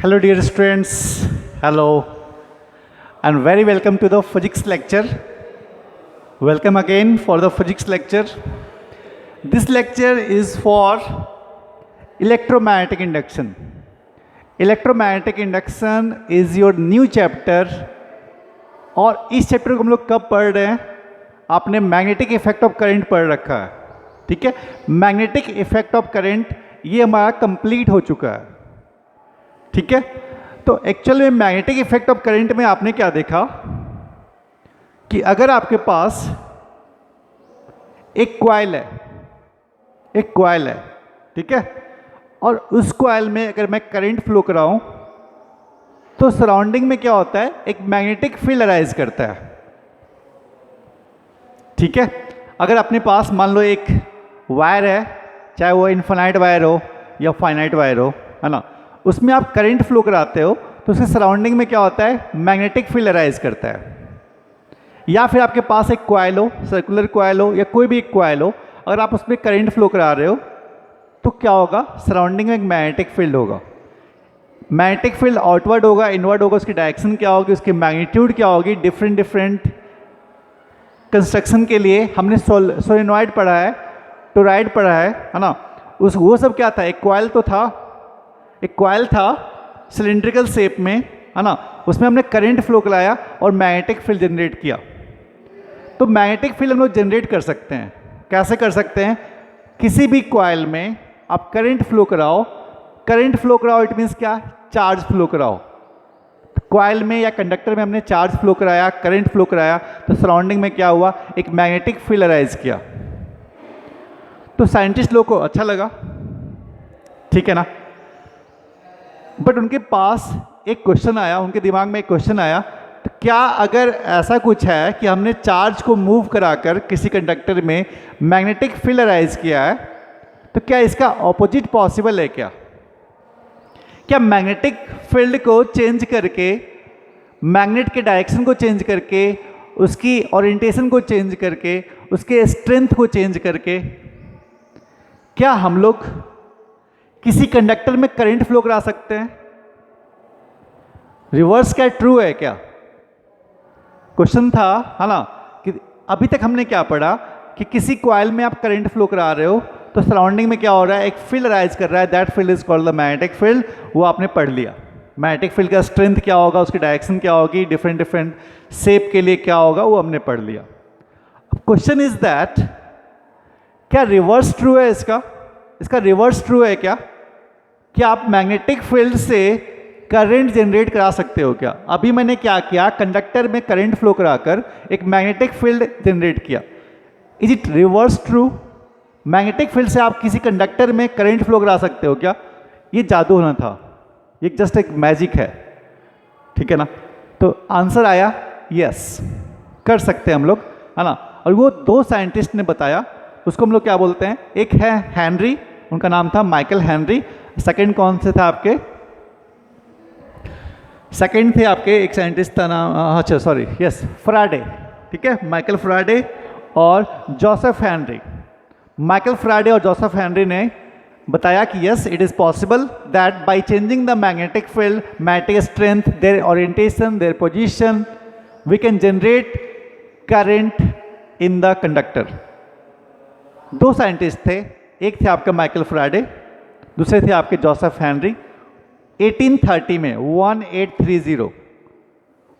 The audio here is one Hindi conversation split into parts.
Hello dear students, hello and very welcome to the physics lecture. Welcome again for the physics lecture. This lecture is for electromagnetic induction. Electromagnetic induction is your new chapter और इस चैप्टर को हम लोग कब पढ़ रहे हैं? आपने मैग्नेटिक इफेक्ट ऑफ करंट पढ़ रखा है, ठीक है। मैग्नेटिक इफेक्ट ऑफ करंट ये हमारा कंप्लीट हो चुका है, ठीक है। तो एक्चुअल में मैग्नेटिक इफेक्ट ऑफ करंट में आपने क्या देखा कि अगर आपके पास एक कॉइल है, ठीक है, और उस कॉइल में अगर मैं करंट फ्लो कराऊं तो सराउंडिंग में क्या होता है, एक मैग्नेटिक फील्ड अराइज करता है, ठीक है। अगर अपने पास मान लो एक वायर है, चाहे वो इनफाइनाइट वायर हो या फाइनाइट वायर हो, है ना, उसमें आप करंट फ्लो कराते हो तो उसके सराउंडिंग में क्या होता है, मैग्नेटिक फील्ड अराइज करता है। या फिर आपके पास एक कॉइल हो, सर्कुलर कॉइल हो या कोई भी एक कॉइल हो, अगर आप उसमें करंट फ्लो करा रहे हो तो क्या होगा, सराउंडिंग में एक मैग्नेटिक फील्ड होगा। मैग्नेटिक फील्ड आउटवर्ड होगा, इनवर्ड होगा, उसकी डायरेक्शन क्या होगी, उसकी मैग्नीट्यूड क्या होगी। डिफरेंट कंस्ट्रक्शन के लिए हमने सोलेनॉइड पढ़ा है, टोरॉइड पढ़ा है ना। वो सब क्या था, एक कॉइल था सिलिंड्रिकल शेप में, है ना, उसमें हमने करंट फ्लो कराया और मैग्नेटिक फील्ड जनरेट किया। तो मैग्नेटिक फील्ड हम लोग जनरेट कर सकते हैं। कैसे कर सकते हैं, किसी भी कॉइल में आप करंट फ्लो कराओ इट मीन्स क्या, चार्ज फ्लो कराओ। कॉइल में या कंडक्टर में हमने चार्ज फ्लो कराया, करंट फ्लो कराया, तो सराउंडिंग में क्या हुआ, एक मैग्नेटिक फील्ड अराइज किया। तो साइंटिस्ट लोग को अच्छा लगा, ठीक है ना। बट उनके पास एक क्वेश्चन आया, उनके दिमाग में एक क्वेश्चन आया, तो क्या अगर ऐसा कुछ है कि हमने चार्ज को मूव कराकर किसी कंडक्टर में मैग्नेटिक फील्ड अराइज किया है, तो क्या इसका ऑपोजिट पॉसिबल है? क्या मैग्नेटिक फील्ड को चेंज करके, मैग्नेट के डायरेक्शन को चेंज करके, उसकी ओरिएंटेशन को चेंज करके, उसके स्ट्रेंथ को चेंज करके, क्या हम लोग किसी कंडक्टर में करंट फ्लो करा सकते हैं? रिवर्स क्या ट्रू है क्या, क्वेश्चन था, है ना। कि अभी तक हमने क्या पढ़ा कि किसी कॉइल में आप करंट फ्लो करा रहे हो तो सराउंडिंग में क्या हो रहा है, एक फील्ड अराइज कर रहा है, that field is called the magnetic field. वो आपने पढ़ लिया। मैग्नेटिक फील्ड का स्ट्रेंथ क्या होगा, उसकी डायरेक्शन क्या होगी, डिफरेंट शेप के लिए क्या होगा, वो हमने पढ़ लिया। अब क्वेश्चन इज दैट क्या रिवर्स ट्रू है इसका रिवर्स ट्रू है क्या आप मैग्नेटिक फील्ड से करंट जनरेट करा सकते हो क्या? अभी मैंने क्या किया, कंडक्टर में करंट फ्लो कराकर एक मैग्नेटिक फील्ड जनरेट किया। Is it reverse true? Magnetic field से आप किसी कंडक्टर में करंट फ्लो करा सकते हो क्या? ये जादू होना था, ये जस्ट एक मैजिक है, ठीक है ना। तो आंसर आया यस, कर सकते हैं हम लोग, है ना। और वो दो साइंटिस्ट ने बताया, उसको हम लोग क्या बोलते हैं, एक है हेनरी, उनका नाम था माइकल हेनरी। सेकंड कौन से था आपके, सेकंड थे आपके एक साइंटिस्ट था नाम, अच्छा सॉरी, यस, फराडे, ठीक है, माइकल फराडे और जोसेफ हेनरी। माइकल फराडे और जोसेफ हेनरी ने बताया कि yes, it is possible that by changing the magnetic field, magnetic strength, their orientation, their position, we can generate current in the conductor. दो साइंटिस्ट थे, एक थे आपका माइकल फराडे, दूसरे थे आपके जोसेफ हेनरी। 1830 में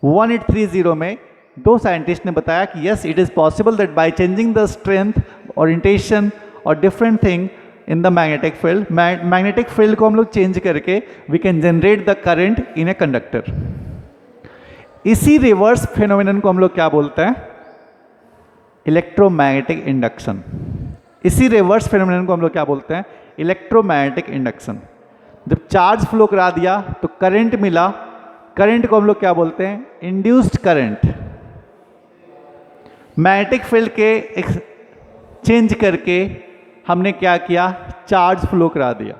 1830 में दो साइंटिस्ट ने बताया कि yes, it is possible that by changing the strength, orientation और different thing in the magnetic field, magnetic field को हम लोग चेंज करके we can generate the current in a conductor. इसी रिवर्स फेनोमेनन को हम लोग क्या बोलते हैं, इलेक्ट्रोमैग्नेटिक इंडक्शन। इसी रिवर्स फेनोमेनन को हम लोग क्या बोलते हैं, इलेक्ट्रोमैग्नेटिक इंडक्शन। जब चार्ज फ्लो करा दिया तो करंट मिला, करंट को हम लोग क्या बोलते हैं, इंड्यूस्ड करंट। मैग्नेटिक फील्ड के चेंज करके हमने क्या किया, चार्ज फ्लो करा दिया।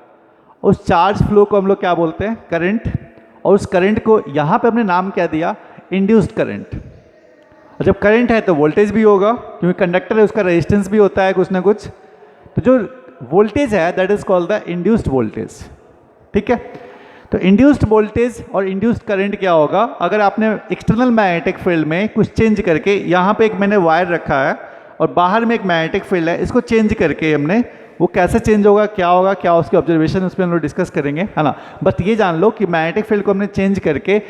उस चार्ज फ्लो को हम लोग क्या बोलते हैं, करंट। और उस करंट को यहाँ पे हमने नाम क्या दिया, इंड्यूस्ड करंट। और जब करंट है तो वोल्टेज भी होगा, क्योंकि कंडक्टर है, उसका रेजिस्टेंस भी होता है कुछ ना कुछ। तो जो वोल्टेज है that is called the induced voltage, ठीक है। तो इंड्यूस्ड वोल्टेज और इंड्यूस्ड करंट क्या होगा, अगर आपने एक्सटर्नल मैग्नेटिक फील्ड में कुछ चेंज करके, यहाँ पे एक मैंने वायर रखा है और बाहर में एक मैग्नेटिक फील्ड है, इसको चेंज करके हमने, वो कैसे चेंज होगा, क्या होगा, क्या उसकी ऑब्जर्वेशन, उस पर हम लोग डिस्कस करेंगे, है ना। बस ये जान लो कि मैग्नेटिक फील्ड को हमने चेंज करके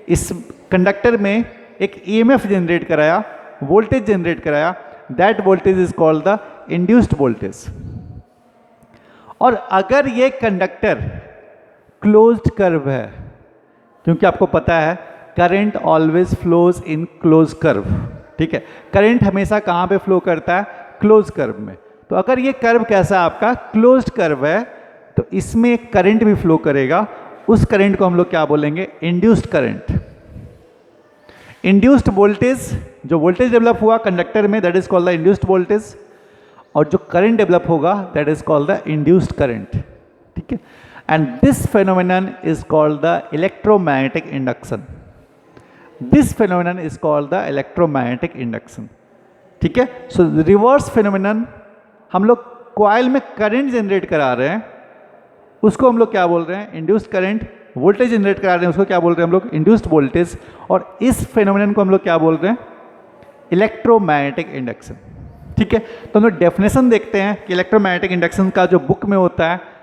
इस कंडक्टर में एक ईएमएफ जनरेट कराया, वोल्टेज जनरेट कराया, that voltage is called the induced voltage. और अगर ये कंडक्टर क्लोज्ड कर्व है, क्योंकि आपको पता है current always flows in close curve, ठीक है, करंट हमेशा कहाँ पे फ्लो करता है, क्लोज कर्व में। तो अगर ये कर्व कैसा आपका क्लोज्ड कर्व है, तो इसमें करंट भी फ्लो करेगा, उस करंट को हम लोग क्या बोलेंगे, इंड्यूस्ड करंट। इंड्यूस्ड वोल्टेज, जो वोल्टेज डेवलप हुआ कंडक्टर में, that is called the induced voltage, और जो करंट डेवलप होगा that is called the induced current, ठीक है। And this phenomenon is called the electromagnetic induction. This phenomenon is called the electromagnetic induction, ठीक है। सो रिवर्स फेनोमेनन, हम लोग कॉइल में करंट जनरेट करा रहे हैं, उसको हम लोग क्या बोल रहे हैं, इंड्यूस्ड करंट। वोल्टेज जनरेट करा रहे हैं, उसको क्या बोल रहे हैं हम लोग, इंड्यूस्ड वोल्टेज। और इस फेनोमेनन को हम लोग क्या बोल रहे हैं, इलेक्ट्रोमैग्नेटिक इंडक्शन, ठीक है। तो हम लोग डेफिनेशन देखते हैं कि इलेक्ट्रोमैग्नेटिक इंडक्शन का जो बुक में होता है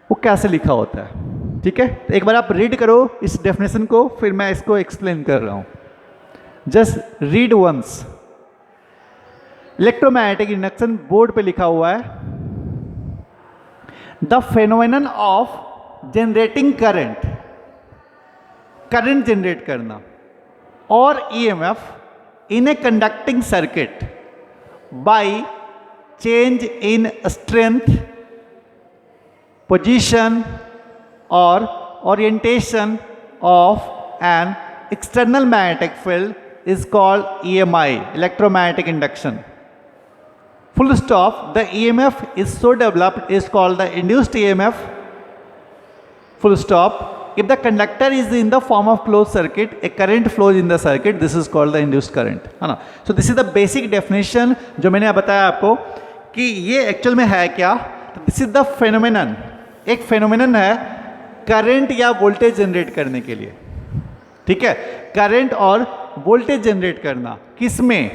वो कैसे लिखा होता है, ठीक है। तो एक बार आप रीड करो इस डेफिनेशन को, फिर मैं इसको एक्सप्लेन कर रहा हूँ। Just read once. Electromagnetic induction board पे लिखा हुआ है, the phenomenon of generating current, current generate करना, और EMF in a conducting circuit by change in strength, position और orientation of an external magnetic field is called EMI, electromagnetic induction. Full stop. The EMF is so developed is called the induced EMF. Full stop. If the conductor is in the form of closed circuit, a current flows in the circuit. This is called the induced current, है ना। So this is the basic definition जो मैंने बताया आपको कि ये एक्चुअल में है क्या। This is the phenomenon. एक फेनोमेनन है करंट या वोल्टेज जनरेट करने के लिए, ठीक है। करंट और वोल्टेज जनरेट करना किस में,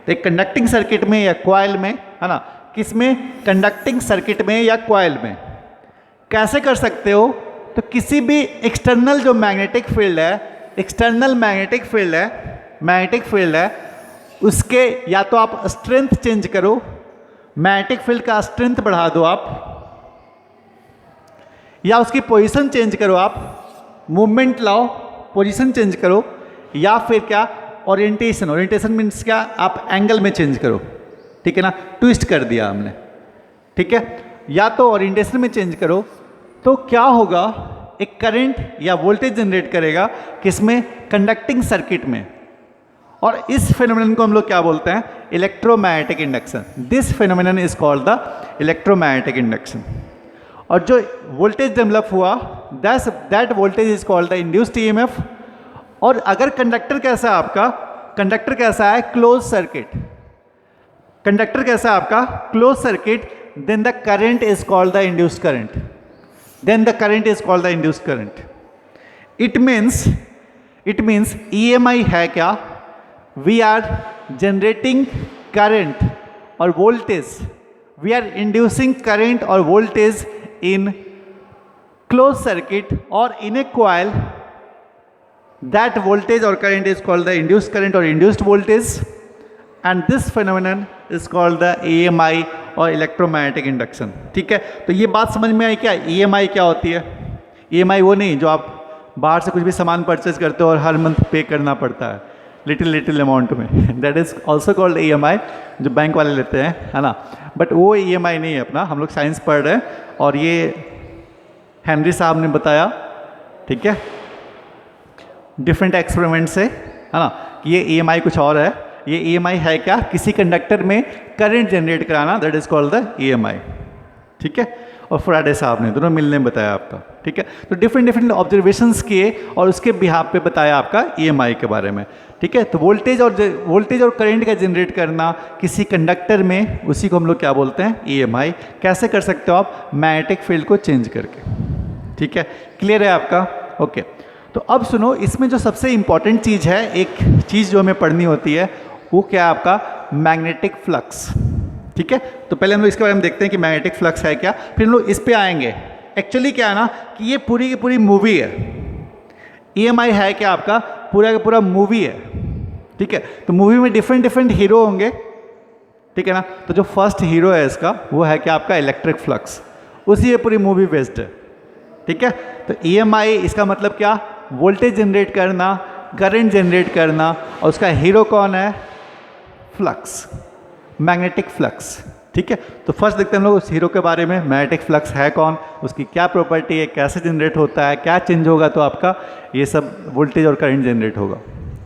एक कंडक्टिंग सर्किट में या कॉइल में, है ना। किस में, कंडक्टिंग सर्किट में या कॉइल में। कैसे कर सकते हो, तो किसी भी एक्सटर्नल जो मैग्नेटिक फील्ड है, एक्सटर्नल मैग्नेटिक फील्ड है, मैग्नेटिक फील्ड है, उसके या तो आप स्ट्रेंथ चेंज करो, मैग्नेटिक फील्ड का स्ट्रेंथ बढ़ा दो आप, या उसकी पोजीशन चेंज करो आप, मूवमेंट लाओ, पोजीशन चेंज करो, या फिर क्या, ओरिएंटेशन। ओरिएंटेशन मीन्स क्या, आप एंगल में चेंज करो, ठीक है ना, ट्विस्ट कर दिया हमने, ठीक है। या तो ओरिएंटेशन में चेंज करो, तो क्या होगा, एक करंट या वोल्टेज जनरेट करेगा किसमें, कंडक्टिंग सर्किट में। और इस फेनोमेनन को हम लोग क्या बोलते हैं, electromagnetic induction. This phenomenon is called the electromagnetic induction. और जो वोल्टेज डेवलप हुआ, that voltage is called the induced EMF. और अगर कंडक्टर कैसा है आपका, कंडक्टर कैसा है, क्लोज सर्किट, कंडक्टर कैसा है आपका, close circuit, then the current is called the induced current, then the current is called the induced current. It means EMI है क्या, वी आर जनरेटिंग करंट और voltage, we are inducing current और voltage in closed circuit or in a coil, that voltage or current is called the induced current or induced voltage, and this phenomenon is called the EMI or electromagnetic induction, ठीक है। तो ये बात समझ में आई क्या, EMI क्या होती है। EMI वो नहीं जो आप बाहर से कुछ भी सामान परचेज करते हो और हर मंथ पे करना पड़ता है लिटिल अमाउंट में, that is also called EMI, जो बैंक वाले लेते हैं, है ना। बट वो EMI नहीं है अपना, हम लोग साइंस पढ़ रहे हैं और ये हेनरी साहब ने बताया, ठीक है, डिफरेंट एक्सपेरिमेंट से, है ना। ये EMI कुछ और है। ये EMI है क्या, किसी कंडक्टर में करंट जनरेट कराना, that is called the EMI, ठीक है। और फराडे साहब ने, दोनों मिलने बताया आपका, ठीक है। तो डिफरेंट ऑब्जर्वेशंस किए और उसके बिहाफ पे बताया आपका EMI के बारे में, ठीक है। तो वोल्टेज और करंट का जनरेट करना किसी कंडक्टर में, उसी को हम लोग क्या बोलते हैं, EMI। कैसे कर सकते हो आप, मैग्नेटिक फील्ड को चेंज करके, ठीक है, क्लियर है आपका? ओके तो अब सुनो, इसमें जो सबसे इंपॉर्टेंट चीज़ है, एक चीज़ जो हमें पढ़नी होती है, वो क्या है आपका मैग्नेटिक फ्लक्स। ठीक है, तो पहले हम लोग इसके बारे में देखते हैं कि मैग्नेटिक फ्लक्स है क्या, फिर हम लोग इस पे आएंगे। एक्चुअली क्या है ना कि ये पूरी की पूरी मूवी है, EMI है क्या आपका पूरा का पूरा मूवी है। ठीक है, तो मूवी में डिफरेंट डिफरेंट हीरो होंगे, ठीक है ना। तो जो फर्स्ट हीरो है इसका वो है क्या आपका इलेक्ट्रिक फ्लक्स, उसी ये पूरी मूवी बेस्ड है। ठीक है, तो EMI इसका मतलब क्या, वोल्टेज जनरेट करना, करंट जनरेट करना, और उसका हीरो कौन है, फ्लक्स, मैग्नेटिक फ्लक्स। ठीक है, तो फर्स्ट देखते हैं हम लोग उस हीरो के बारे में, मैग्नेटिक फ्लक्स है कौन, उसकी क्या प्रॉपर्टी है, कैसे जनरेट होता है, क्या चेंज होगा तो आपका ये सब वोल्टेज और करंट जनरेट होगा।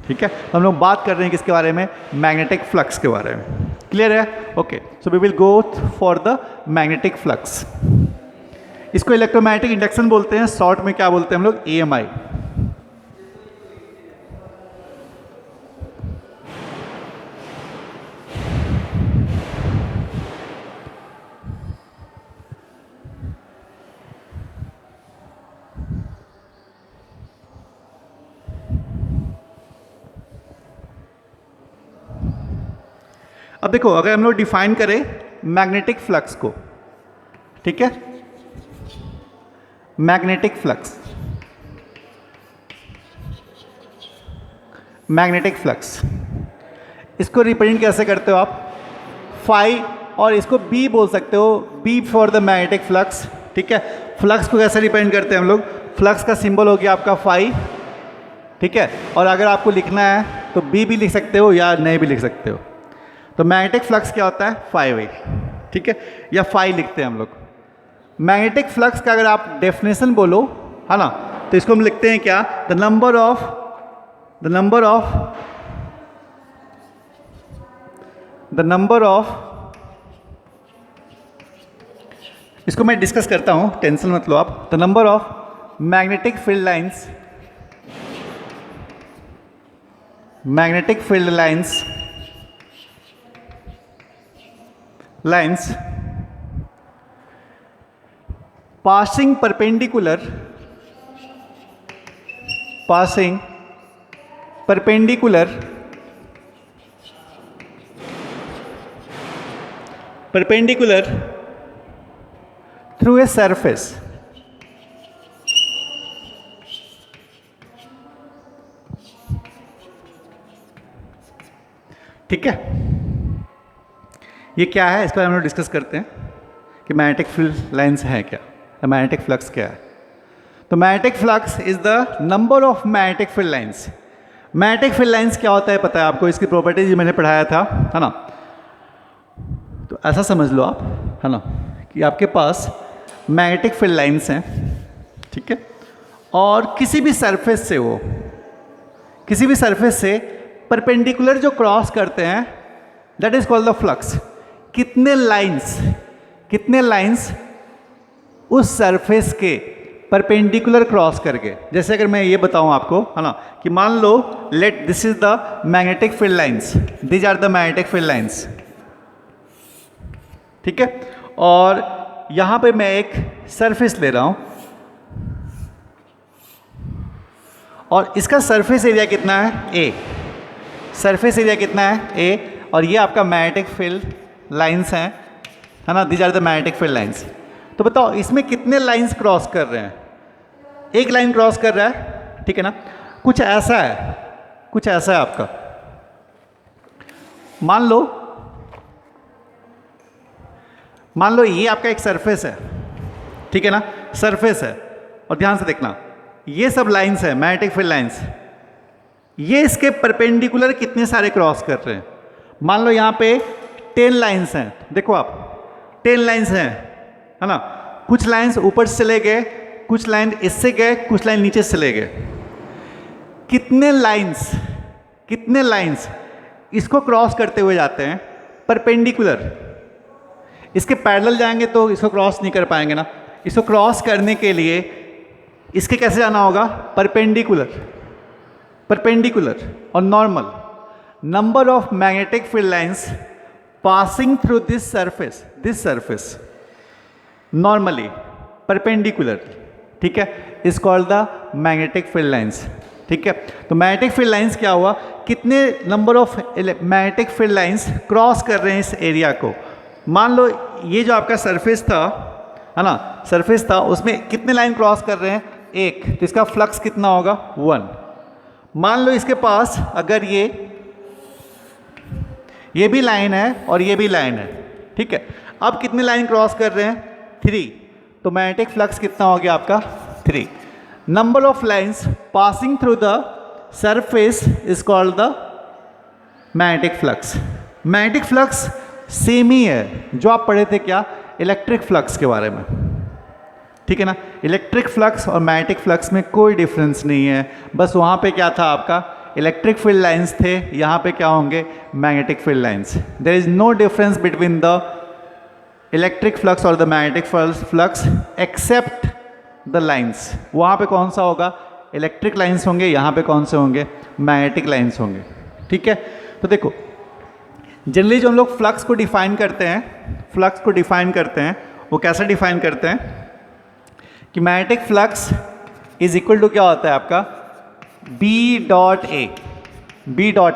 ठीक है, तो हम लोग बात कर रहे हैं किसके बारे में, मैग्नेटिक फ्लक्स के बारे में। क्लियर है? Okay, so we will go for the magnetic flux. इसको इलेक्ट्रोमैग्नेटिक इंडक्शन बोलते हैं, शॉर्ट में क्या बोलते हैं हम लोग, EMI। अब देखो, अगर हम लोग डिफाइन करें मैग्नेटिक फ्लक्स को, ठीक है, मैग्नेटिक फ्लक्स, मैग्नेटिक फ्लक्स इसको रिप्रेजेंट कैसे करते हो आप, फाई, और इसको B बोल सकते हो, B for the magnetic flux. ठीक है, फ्लक्स को कैसे रिप्रेजेंट करते हैं हम लोग, फ्लक्स का सिंबल हो गया आपका फाई। ठीक है, और अगर आपको लिखना है तो B भी लिख सकते हो या नहीं भी लिख सकते हो। तो मैग्नेटिक फ्लक्स क्या होता है, फाई वे। ठीक है, या फाई लिखते हैं हम लोग। मैग्नेटिक फ्लक्स का अगर आप डेफिनेशन बोलो, है ना, तो इसको हम लिखते हैं क्या, द नंबर ऑफ इसको मैं डिस्कस करता हूं, टेंशन मत लो आप। The number of magnetic field lines passing perpendicular through a surface। ठीक है, ये क्या है, इसको हम लोग डिस्कस करते हैं कि मैग्नेटिक फील्ड लाइन्स है क्या, मैग्नेटिक फ्लक्स क्या है। तो magnetic flux is the number of magnetic field lines. Magnetic field lines क्या होता है पता है आपको, इसकी प्रॉपर्टीज मैंने पढ़ाया था, है ना। तो ऐसा समझ लो आप, है ना, कि आपके पास मैग्नेटिक फील्ड लाइन्स हैं, ठीक है, और किसी भी सरफेस से परपेंडिकुलर जो क्रॉस करते हैं, that is called the flux. कितने लाइन्स उस सरफेस के परपेंडिकुलर क्रॉस करके, जैसे अगर मैं ये बताऊं आपको, है ना, कि मान लो let this is the magnetic field lines, these are the magnetic field lines. ठीक है, और यहां पे मैं एक सरफेस ले रहा हूं, और इसका सरफेस एरिया कितना है, A। सरफेस एरिया कितना है, A, और ये आपका मैग्नेटिक फील्ड लाइन्स हैं, है ना, these are the magnetic field lines. तो बताओ इसमें कितने लाइन्स क्रॉस कर रहे हैं, एक लाइन क्रॉस कर रहा है, ठीक है ना। कुछ ऐसा है आपका, मान लो ये आपका एक सरफेस है, ठीक है ना, सरफेस है, और ध्यान से देखना ये सब लाइन्स है मैग्नेटिक फील्ड लाइन्स, ये इसके परपेंडिकुलर कितने सारे क्रॉस कर रहे हैं। मान लो यहाँ पे 10 लाइन्स हैं, देखो आप 10 लाइन्स हैं, है ना, कुछ लाइन्स ऊपर से चले गए, कुछ लाइन इससे गए, कुछ लाइन नीचे से चले गए। कितने लाइन्स इसको क्रॉस करते हुए जाते हैं परपेंडिकुलर। इसके पैरेलल जाएंगे तो इसको क्रॉस नहीं कर पाएंगे ना, इसको क्रॉस करने के लिए इसके कैसे जाना होगा, परपेंडिकुलर और normal. Number of magnetic field lines passing through this surface normally perpendicular, ठीक है, is called the magnetic field lines. ठीक है, तो मैग्नेटिक फील्ड लाइंस क्या हुआ, कितने number of magnetic field lines cross कर रहे हैं इस एरिया को। मान लो ये जो आपका सरफेस था, है ना, सरफेस था, उसमें कितने लाइन क्रॉस कर रहे हैं, एक, तो इसका फ्लक्स कितना होगा, 1। मान लो इसके पास अगर ये भी लाइन है और ये भी लाइन है, ठीक है, अब कितने लाइन क्रॉस कर रहे हैं, 3, तो मैग्नेटिक फ्लक्स कितना हो गया आपका, 3। Number of lines passing through the surface is called the magnetic flux. Magnetic flux same ही है जो आप पढ़े थे क्या, इलेक्ट्रिक फ्लक्स के बारे में, ठीक है ना। इलेक्ट्रिक फ्लक्स और मैग्नेटिक फ्लक्स में कोई डिफरेंस नहीं है, बस वहाँ पे क्या था आपका, इलेक्ट्रिक फील्ड लाइंस थे, यहाँ पे क्या होंगे, magnetic field lines. There is no difference between the electric flux और the magnetic flux except the lines. वहाँ पे कौन सा होगा, इलेक्ट्रिक लाइंस होंगे, यहाँ पे कौन से होंगे, मैग्नेटिक लाइंस होंगे। ठीक है, तो देखो जनरली जो हम लोग फ्लक्स को डिफाइन करते हैं, वो कैसे डिफाइन करते हैं कि magnetic flux is equal to क्या होता है आपका, बी डॉट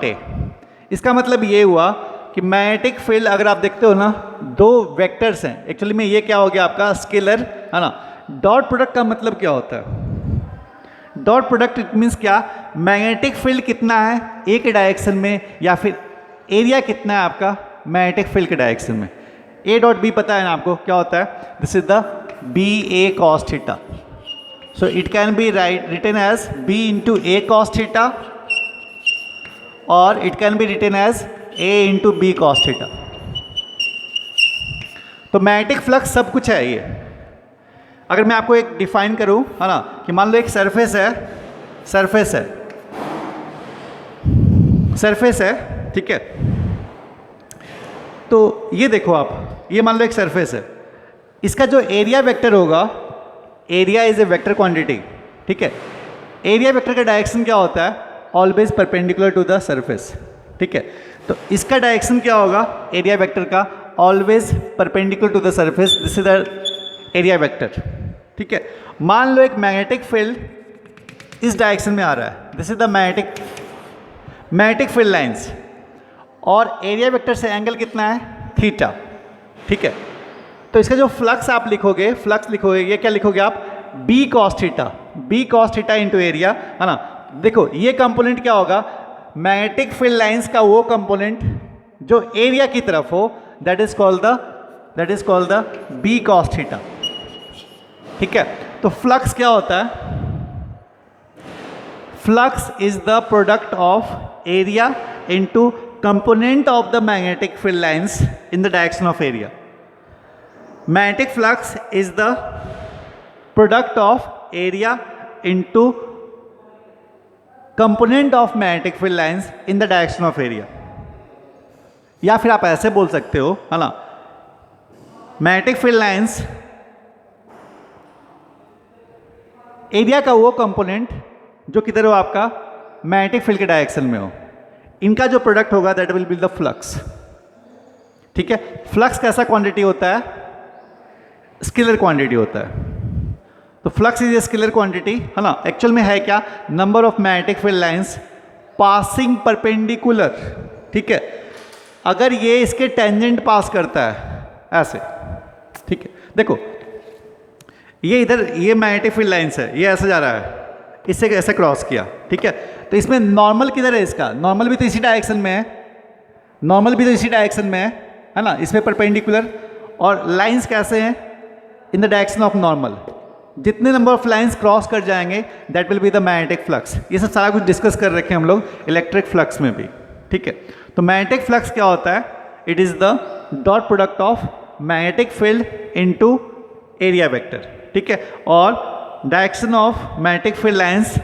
ए। इसका मतलब ये हुआ कि मैग्नेटिक फील्ड अगर आप देखते हो ना, दो वेक्टर्स हैं, एक्चुअली में ये क्या हो गया आपका स्केलर, है ना। डॉट प्रोडक्ट का मतलब क्या होता है, डॉट प्रोडक्ट इट मीन्स क्या, मैग्नेटिक फील्ड कितना है एक डायरेक्शन में, या फिर एरिया कितना है आपका मैग्नेटिक फील्ड के डायरेक्शन में। ए डॉट बी पता है ना आपको क्या होता है, this is the B A cos theta. So it can be written as B into A cos theta, और it can be written as A into B cos theta. तो मैग्नेटिक फ्लक्स सब कुछ है ये। अगर मैं आपको एक डिफाइन करूं, है ना, कि मान लो एक सरफेस है, ठीक है, तो ये देखो आप, ये मान लो एक सरफेस है, इसका जो एरिया वेक्टर होगा, area is a vector quantity, ठीक है, एरिया वेक्टर का डायरेक्शन क्या होता है, always perpendicular to the surface. ठीक है, तो इसका डायरेक्शन क्या होगा एरिया वेक्टर का, always perpendicular to the surface, this is the area vector. ठीक है, मान लो एक मैग्नेटिक फील्ड इस डायरेक्शन में आ रहा है, this is the magnetic field lines, और एरिया वेक्टर से एंगल कितना है, थीटा। ठीक है, तो इसका जो फ्लक्स आप लिखोगे, ये क्या लिखोगे आप, B cos theta into area, है ना। देखो ये कंपोनेंट क्या होगा, मैग्नेटिक फील्ड लाइंस का वो कंपोनेंट जो एरिया की तरफ हो, that is called the B cos theta. ठीक है, तो फ्लक्स क्या होता है, flux is the product of area into component of the magnetic field lines in the direction of area. Magnetic flux is the product of area into component of magnetic field lines in the direction of area. या फिर आप ऐसे बोल सकते हो, है ना, मैग्नेटिक फील्ड लाइंस एरिया का वो कंपोनेंट जो किधर हो आपका, मैग्नेटिक फील्ड के डायरेक्शन में हो, इनका जो प्रोडक्ट होगा that will be the flux. ठीक है, फ्लक्स कैसा क्वांटिटी होता है, स्केलर क्वांटिटी होता है। तो flux is a scalar quantity, है ना। एक्चुअल में है क्या, number of magnetic field lines passing perpendicular. ठीक है, अगर ये इसके टेंजेंट पास करता है ऐसे, ठीक है, देखो ये इधर, ये मैग्नेटिक फील्ड लाइंस है, ये ऐसे जा रहा है, इससे ऐसे क्रॉस किया, ठीक है, तो इसमें नॉर्मल किधर है इसका, नॉर्मल भी तो इसी डायरेक्शन में है ना, इसमें परपेंडिकुलर, और लाइंस कैसे हैं, इन द डायरेक्शन ऑफ नॉर्मल। जितने नंबर ऑफ लाइंस क्रॉस कर जाएंगे that will be the magnetic flux. ये सब सारा कुछ डिस्कस कर रखे हैं हम लोग इलेक्ट्रिक फ्लक्स में भी। ठीक है, तो मैग्नेटिक फ्लक्स क्या होता है, it is the dot product of magnetic field into area vector. ठीक है, और direction of magnetic field lines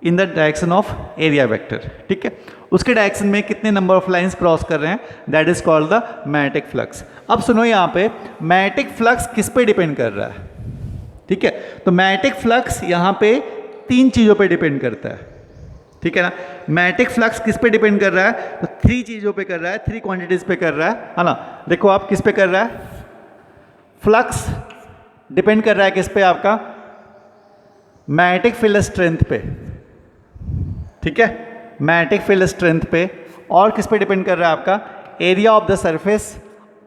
in the direction of area vector. ठीक है, उसके डायरेक्शन में कितने नंबर ऑफ लाइंस क्रॉस कर रहे हैं, that is called the magnetic flux. अब सुनो, यहाँ पे मैग्नेटिक फ्लक्स किस पे डिपेंड कर रहा है। ठीक है, तो मैग्नेटिक फ्लक्स यहाँ पे 3 चीज़ों पे डिपेंड करता है। ठीक है ना, मैग्नेटिक फ्लक्स किस पे डिपेंड कर रहा है, तो 3 चीज़ों पे कर रहा है, 3 क्वांटिटीज पे कर रहा है ना। देखो आप किस पे कर रहा है, फ्लक्स डिपेंड कर रहा है किस पे, आपका मैग्नेटिक फील्ड स्ट्रेंथ पे, ठीक है, मैग्नेटिक फील्ड स्ट्रेंथ पे, और किस पे डिपेंड कर रहा है आपका एरिया ऑफ द सरफेस,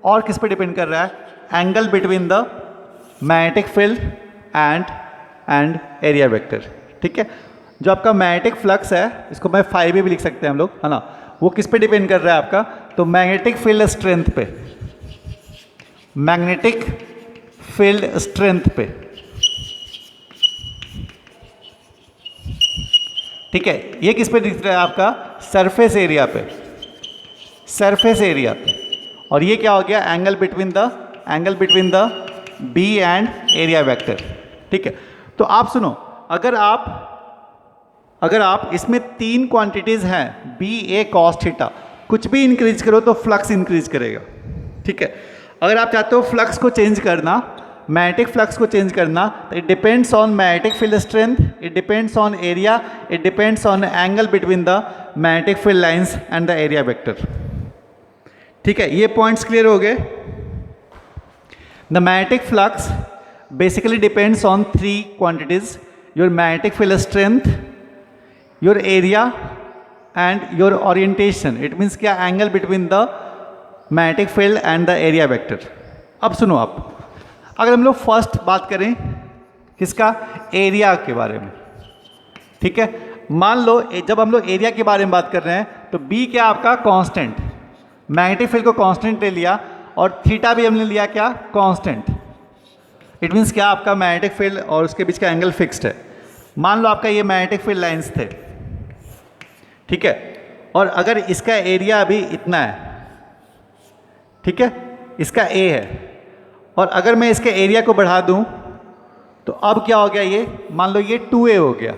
और किस पे डिपेंड कर रहा है angle between the magnetic field and area vector, ठीक है। जो आपका मैग्नेटिक फ्लक्स है, इसको मैं फाई भी लिख सकते हैं हम लोग, है ना, वो किस पे डिपेंड कर रहा है आपका, तो मैग्नेटिक फील्ड स्ट्रेंथ पे, मैग्नेटिक फील्ड स्ट्रेंथ पे, ठीक है। ये किस पे दिख रहा है आपका सरफेस एरिया पे, सरफेस एरिया पे, और ये क्या हो गया angle between the B and area vector, ठीक है। तो आप सुनो, अगर आप इसमें 3 क्वांटिटीज हैं बी ए कॉस थीटा, कुछ भी इंक्रीज करो तो फ्लक्स इंक्रीज करेगा, ठीक है। अगर आप चाहते हो फ्लक्स को चेंज करना, मैग्नेटिक फ्लक्स को चेंज करना, तो it depends on magnetic field strength, it depends on area, it depends on angle between the magnetic field lines and the area vector, ठीक है। ये पॉइंट्स क्लियर हो गए। The magnetic flux basically depends on 3 quantities: your magnetic field strength, your area and your orientation. It means क्या angle between the magnetic field and the area vector. अब सुनो आप, अगर हम लोग फर्स्ट बात करें किसका, एरिया के बारे में, ठीक है। मान लो जब हम लोग एरिया के बारे में बात कर रहे हैं तो बी क्या आपका कांस्टेंट, मैग्नेटिक फील्ड को कांस्टेंट ले लिया, और थीटा भी हमने लिया क्या कांस्टेंट। इट मीन्स क्या आपका मैग्नेटिक फील्ड और उसके बीच का एंगल फिक्स्ड है। मान लो आपका ये मैग्नेटिक फील्ड लाइंस थे, ठीक है, और अगर इसका एरिया अभी इतना है, ठीक है, इसका ए है, और अगर मैं इसके एरिया को बढ़ा दूं तो अब क्या हो गया, ये मान लो ये 2a हो गया,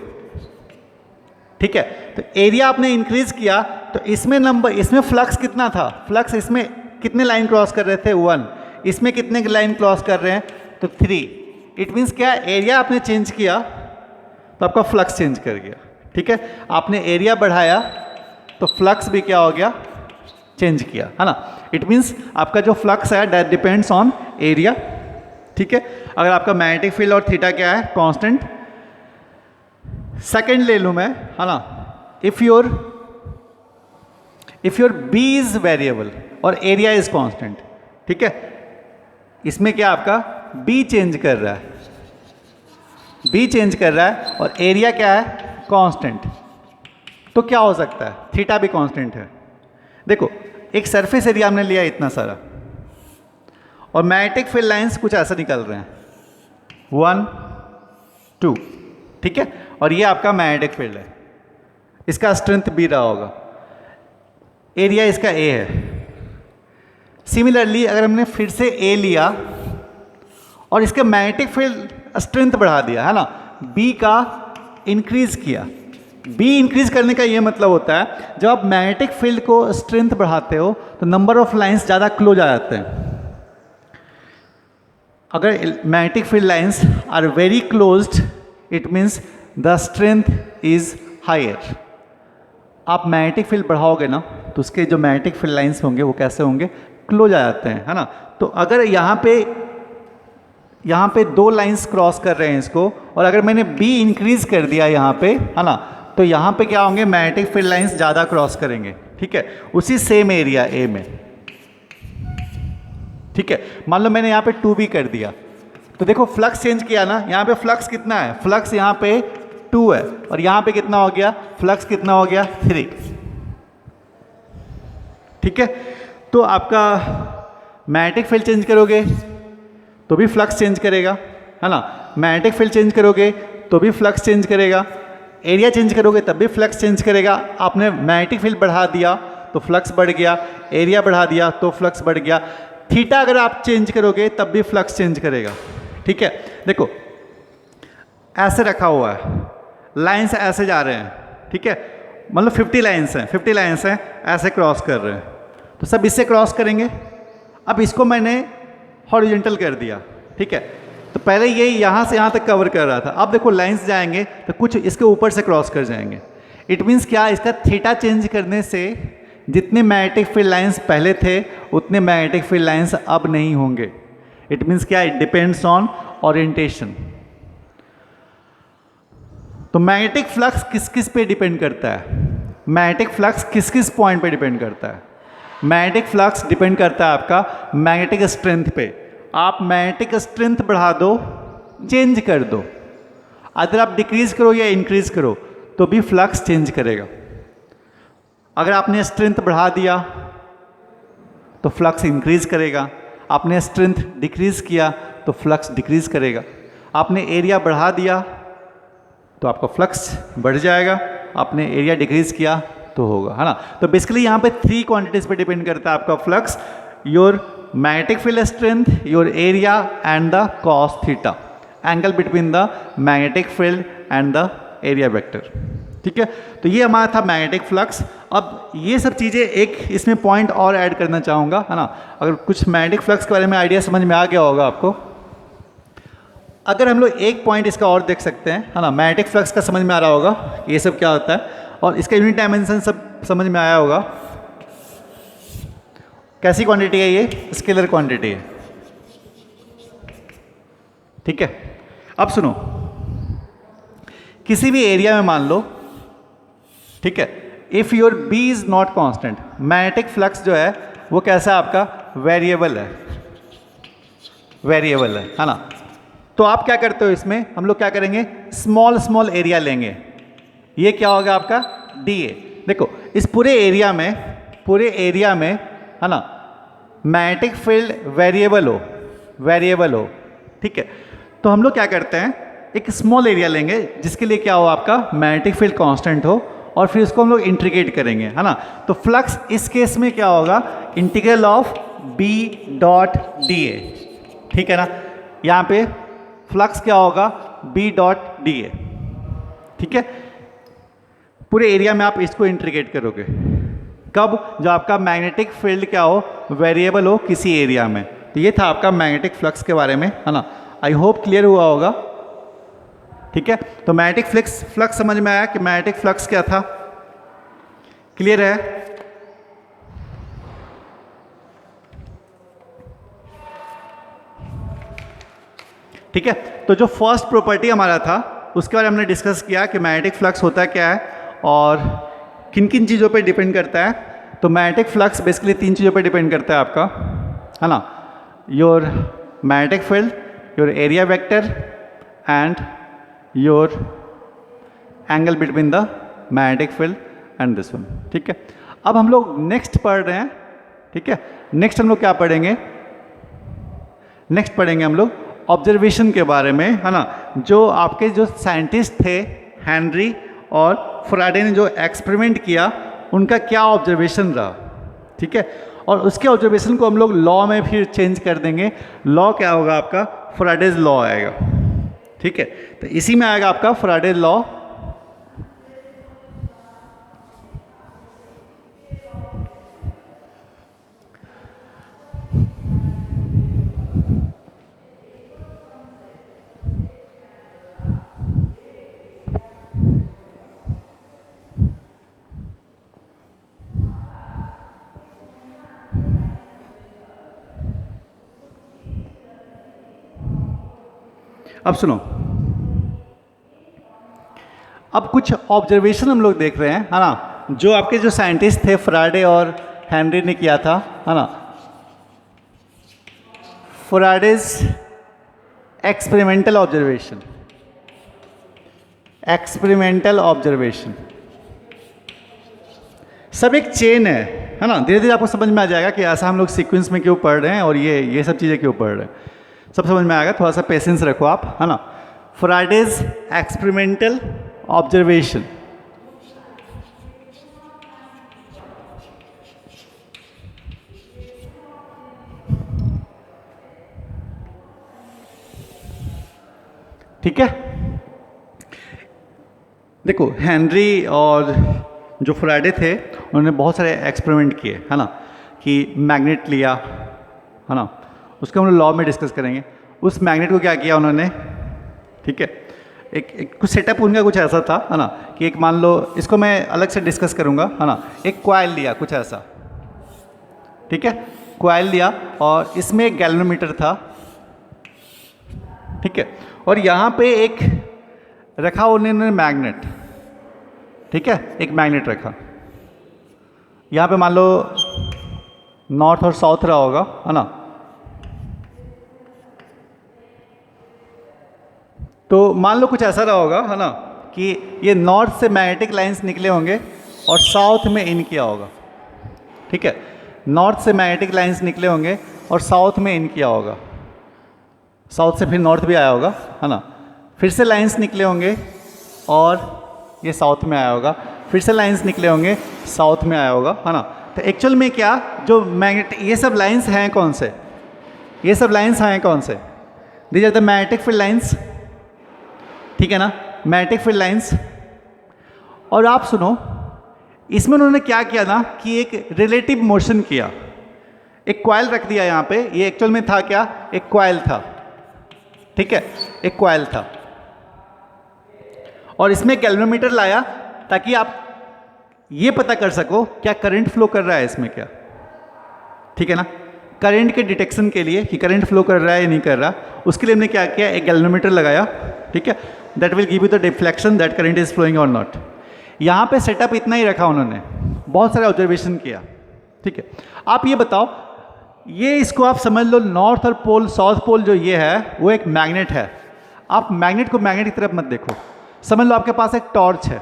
ठीक है। तो एरिया आपने इंक्रीज किया तो इसमें फ्लक्स कितना था, फ्लक्स इसमें कितने लाइन क्रॉस कर रहे थे 1, इसमें कितने लाइन क्रॉस कर रहे हैं तो 3। इट मीन्स क्या एरिया आपने चेंज किया तो आपका फ्लक्स चेंज कर गया, ठीक है। आपने एरिया बढ़ाया तो फ्लक्स भी क्या हो गया चेंज किया, है ना। इट मीन्स आपका जो फ्लक्स है दैट डिपेंड्स ऑन एरिया, ठीक है। अगर आपका मैग्नेटिक फील्ड और थीटा क्या है कांस्टेंट। सेकंड ले लूँ मैं, है ना, if your B is variable और एरिया इज कांस्टेंट, ठीक है, इसमें क्या आपका बी चेंज कर रहा है, बी चेंज कर रहा है और एरिया क्या है कांस्टेंट, तो क्या हो सकता है थीटा भी कांस्टेंट है। देखो एक सरफेस एरिया हमने लिया इतना सारा, और मैग्नेटिक फील्ड लाइंस कुछ ऐसा निकल रहे हैं 1 2, ठीक है, और ये आपका मैग्नेटिक फील्ड है, इसका स्ट्रेंथ बी रहा होगा, एरिया इसका ए है। सिमिलरली अगर हमने फिर से ए लिया और इसका मैग्नेटिक फील्ड स्ट्रेंथ बढ़ा दिया, है ना, बी का इंक्रीज किया। बी इंक्रीज करने का ये मतलब होता है जब आप मैग्नेटिक फील्ड को स्ट्रेंथ बढ़ाते हो तो नंबर ऑफ लाइंस ज़्यादा क्लोज आ जाते हैं। अगर magnetic field lines are very closed it means the strength is higher. आप मैग्नेटिक फील्ड बढ़ाओगे ना तो उसके जो मैग्नेटिक फील्ड लाइंस होंगे वो कैसे होंगे, क्लोज आ जाते हैं, है ना। तो अगर यहाँ पे 2 लाइंस क्रॉस कर रहे हैं इसको, और अगर मैंने बी इंक्रीज कर दिया यहाँ पे, है ना, तो यहाँ पे क्या होंगे मैग्नेटिक फील्ड लाइंस ज़्यादा क्रॉस करेंगे, ठीक है, उसी सेम एरिया ए में, ठीक है। मान लो मैंने यहाँ पे 2b कर दिया तो देखो फ्लक्स चेंज किया ना, यहाँ पे फ्लक्स कितना है, फ्लक्स यहाँ पे 2 है, और यहाँ पे कितना हो गया फ्लक्स कितना हो गया 3, ठीक है। तो आपका मैग्नेटिक फील्ड चेंज करोगे तो भी फ्लक्स चेंज करेगा, है ना, मैग्नेटिक फील्ड चेंज करोगे तो भी फ्लक्स चेंज करेगा, एरिया चेंज करोगे तब भी फ्लक्स चेंज करेगा। आपने मैग्नेटिक फील्ड बढ़ा दिया तो फ्लक्स बढ़ गया, एरिया बढ़ा दिया तो फ्लक्स बढ़ गया। थीटा अगर आप चेंज करोगे तब भी फ्लक्स चेंज करेगा, ठीक है। देखो ऐसे रखा हुआ है, लाइंस ऐसे जा रहे हैं, ठीक है, मतलब 50 लाइंस हैं ऐसे क्रॉस कर रहे हैं, तो सब इससे क्रॉस करेंगे। अब इसको मैंने हॉरिजॉन्टल कर दिया, ठीक है, तो पहले ये यहाँ से यहाँ तक कवर कर रहा था, अब देखो लाइंस जाएंगे तो कुछ इसके ऊपर से क्रॉस कर जाएंगे। इट मीन्स क्या, इसका थीटा चेंज करने से जितने मैग्नेटिक फील्ड लाइंस पहले थे उतने मैग्नेटिक फील्ड लाइंस अब नहीं होंगे। इट मीन्स क्या, इट डिपेंड्स ऑन ओरिएंटेशन। तो मैग्नेटिक फ्लक्स किस किस पे डिपेंड करता है? मैग्नेटिक फ्लक्स किस किस पॉइंट पे डिपेंड करता है? मैग्नेटिक फ्लक्स डिपेंड करता है आपका मैग्नेटिक स्ट्रेंथ पे। आप मैग्नेटिक स्ट्रेंथ बढ़ा दो, चेंज कर दो, अगर आप डिक्रीज करो या इंक्रीज करो तो भी फ्लक्स चेंज करेगा। अगर आपने स्ट्रेंथ बढ़ा दिया तो फ्लक्स इंक्रीज करेगा, आपने स्ट्रेंथ डिक्रीज किया तो फ्लक्स डिक्रीज करेगा, आपने एरिया बढ़ा दिया तो आपका फ्लक्स बढ़ जाएगा, आपने एरिया डिक्रीज किया तो होगा, है ना। तो बेसिकली यहाँ पे 3 क्वांटिटीज पे डिपेंड करता है आपका flux, your magnetic field strength, your area and the cos theta, angle between the magnetic field and the area vector. ठीक है, तो ये हमारा था मैग्नेटिक फ्लक्स। अब ये सब चीज़ें एक इसमें पॉइंट और ऐड करना चाहूँगा, है ना। अगर कुछ मैग्नेटिक फ्लक्स के बारे में आइडिया समझ में आ गया होगा आपको, अगर हम लोग एक पॉइंट इसका और देख सकते हैं, है ना, मैग्नेटिक फ्लक्स का समझ में आ रहा होगा ये सब क्या होता है, और इसका यूनिट डायमेंशन सब समझ में आया होगा। कैसी क्वांटिटी है ये? स्केलर क्वांटिटी है। ठीक है, अब सुनो, किसी भी एरिया में मान लो, ठीक है, if your B is not constant, magnetic flux जो है वो कैसा है आपका? वेरिएबल है, वेरिएबल है ना। तो आप क्या करते हो इसमें, हम लोग क्या करेंगे, स्मॉल स्मॉल एरिया लेंगे। ये क्या होगा आपका? D A. देखो इस पूरे एरिया में है ना, मैग्नेटिक फील्ड वेरिएबल हो, ठीक है। तो हम लोग क्या करते हैं, एक स्मॉल एरिया लेंगे जिसके लिए क्या हो, आपका मैग्नेटिक फील्ड कांस्टेंट हो, और फिर उसको हम लोग इंटीग्रेट करेंगे, है ना। तो फ्लक्स इस केस में क्या होगा? Integral of B dot D A, ठीक है ना। यहाँ पे फ्लक्स क्या होगा? बी डॉट डी ए, ठीक है। पूरे एरिया में आप इसको इंटीग्रेट करोगे कब? जब आपका मैग्नेटिक फील्ड क्या हो? वेरिएबल हो किसी एरिया में। तो ये था आपका मैग्नेटिक फ्लक्स के बारे में, है ना। आई होप क्लियर हुआ होगा। ठीक है, तो मैग्नेटिक फ्लक्स समझ में आया कि मैग्नेटिक फ्लक्स क्या था? क्लियर है? ठीक है, तो जो फर्स्ट प्रॉपर्टी हमारा था उसके बारे में हमने डिस्कस किया कि मैग्नेटिक फ्लक्स होता क्या है और किन किन चीज़ों पे डिपेंड करता है। तो मैग्नेटिक फ्लक्स बेसिकली 3 चीज़ों पे डिपेंड करता है आपका, है ना। Your magnetic field, your area vector and your angle between the magnetic field and this one. ठीक है, अब हम लोग नेक्स्ट पढ़ रहे हैं। ठीक है, नेक्स्ट हम लोग क्या पढ़ेंगे? नेक्स्ट पढ़ेंगे हम लोग ऑब्जर्वेशन के बारे में, है ना। जो आपके जो साइंटिस्ट थे हेनरी और फैराडे ने जो एक्सपेरिमेंट किया, उनका क्या ऑब्जर्वेशन रहा। ठीक है, और उसके ऑब्जर्वेशन को हम लोग लॉ में फिर चेंज कर देंगे। लॉ क्या होगा आपका? फैराडेज लॉ आएगा। ठीक है, तो इसी में आएगा आपका फैराडेज लॉ। अब सुनो, अब कुछ ऑब्जर्वेशन हम लोग देख रहे हैं, है ना, जो आपके जो साइंटिस्ट थे फैराडे और हेनरी ने किया था, है ना। फैराडेज एक्सपेरिमेंटल ऑब्जर्वेशन सब एक चेन है ना। धीरे धीरे आपको समझ में आ जाएगा कि ऐसा हम लोग सीक्वेंस में क्यों पढ़ रहे हैं और ये सब चीज़ें क्यों पढ़ रहे हैं, सब समझ में आएगा। थोड़ा सा पेशेंस रखो आप, है ना। फैराडेज एक्सपेरिमेंटल ऑब्जर्वेशन, ठीक है। देखो हेनरी और जो फैराडे थे उन्होंने बहुत सारे एक्सपेरिमेंट किए, है ना, कि मैग्नेट लिया, है ना, उसको हम लोग लॉ में डिस्कस करेंगे। उस मैग्नेट को क्या किया उन्होंने, ठीक है, एक कुछ सेटअप उनका कुछ ऐसा था, है ना, कि एक मान लो, इसको मैं अलग से डिस्कस करूंगा, है ना। एक कॉइल लिया कुछ ऐसा, ठीक है, कॉइल लिया और इसमें एक गैल्वेनोमीटर था, ठीक है, और यहाँ पे एक रखा उन्होंने मैग्नेट, ठीक है, एक मैग्नेट रखा। यहाँ पे मान लो नॉर्थ और साउथ रहा होगा, है ना। तो मान लो कुछ ऐसा रहा होगा, है ना, कि ये नॉर्थ से मैग्नेटिक लाइंस निकले होंगे और साउथ में इन किया होगा, ठीक है। नॉर्थ से मैग्नेटिक लाइंस निकले होंगे और साउथ में इन किया होगा, साउथ से फिर नॉर्थ भी आया होगा, है ना। फिर से लाइंस निकले होंगे और ये साउथ में आया होगा, फिर से लाइंस निकले होंगे, साउथ में आया होगा, है ना। तो एक्चुअल में क्या, जो मैग्नेटिक, ये सब लाइंस हैं कौन से, ये सब लाइंस हैं कौन से, these are the magnetic field lines, ठीक है ना, मैग्नेटिक फील्ड लाइंस। और आप सुनो, इसमें उन्होंने क्या किया ना कि एक रिलेटिव मोशन किया, एक कॉइल रख दिया यहाँ पे। ये एक्चुअल में था क्या, एक कॉइल था, ठीक है, एक कॉइल था। और इसमें गैल्वेनोमीटर लाया ताकि आप ये पता कर सको क्या करंट फ्लो कर रहा है इसमें क्या, ठीक है ना, करंट के डिटेक्शन के लिए कि करंट फ्लो कर रहा है या नहीं कर रहा, उसके लिए हमने क्या किया, एक गैल्वेनोमीटर लगाया, ठीक है। That will give you the deflection that current is flowing और नॉट। यहाँ पे सेटअप इतना ही रखा उन्होंने, बहुत सारे ऑब्जर्वेशन किया, ठीक है। आप ये बताओ, ये इसको आप समझ लो नॉर्थ और पोल, साउथ पोल जो ये है वो एक मैग्नेट है। आप मैग्नेट को मैग्नेट की तरफ मत देखो, समझ लो आपके पास एक टॉर्च है,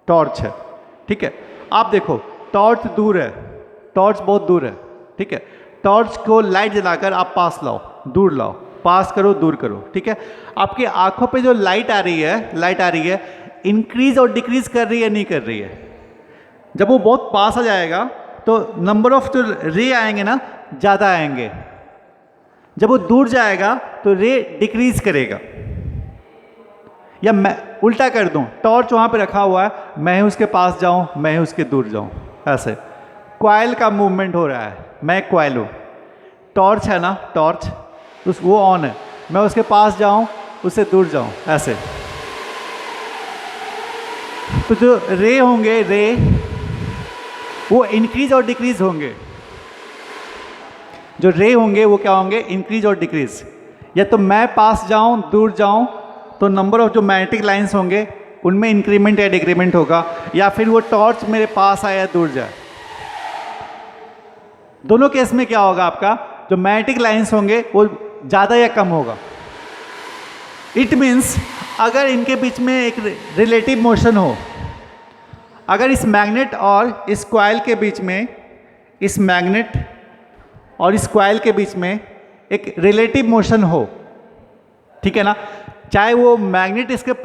टॉर्च है, ठीक है। आप देखो टॉर्च दूर है, टॉर्च बहुत दूर है, ठीक है। टॉर्च को लाइट जलाकर आप पास लाओ, दूर लाओ, पास करो, दूर करो, ठीक है। आपकी आंखों पे जो लाइट आ रही है, लाइट आ रही है, इंक्रीज और डिक्रीज कर रही है, नहीं कर रही है। जब वो बहुत पास आ जाएगा तो नंबर ऑफ जो रे आएंगे ना ज़्यादा आएंगे, जब वो दूर जाएगा तो रे डिक्रीज करेगा। या मैं उल्टा कर दूं, टॉर्च वहाँ पे रखा हुआ है, मैं उसके पास जाऊं, मैं उसके दूर जाऊं, ऐसे कॉइल का मूवमेंट हो रहा है। मैं एक कॉइल हूँ, टॉर्च है ना, टॉर्च वो ऑन है, मैं उसके पास जाऊं, उससे दूर जाऊं, ऐसे। तो जो रे होंगे, रे वो इंक्रीज और डिक्रीज होंगे, जो रे होंगे वो क्या होंगे, इंक्रीज और डिक्रीज। या तो मैं पास जाऊं, दूर जाऊं, तो नंबर ऑफ जो मैग्नेटिक लाइंस होंगे उनमें इंक्रीमेंट या डिक्रीमेंट होगा, या फिर वो टॉर्च मेरे पास आए या दूर जाए। दोनों केस में क्या होगा, आपका जो मैग्नेटिक लाइंस होंगे वो ज़्यादा या कम होगा। इट मीन्स अगर इनके बीच में एक रिलेटिव मोशन हो, अगर इस मैग्नेट और इस कॉइल के बीच में, इस मैग्नेट और इस कॉइल के बीच में एक रिलेटिव मोशन हो, ठीक है ना, चाहे वो मैग्नेट इसके